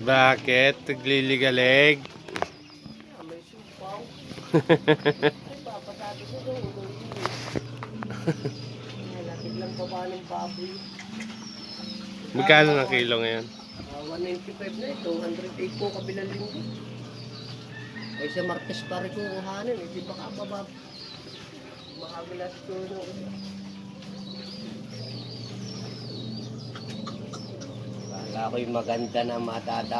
Bakit? Nagliligalig? May sipaw. Ay, papasabi ko doon. Biglang baba ng baboy. Magkano ng kilo ngayon? 195 na ito. 208 po kabilang linggo. Ay sa Martes pa rin kung kuhanin. Hindi baka babab. Makabilas ko nung. Kala ko'y maganda na matata.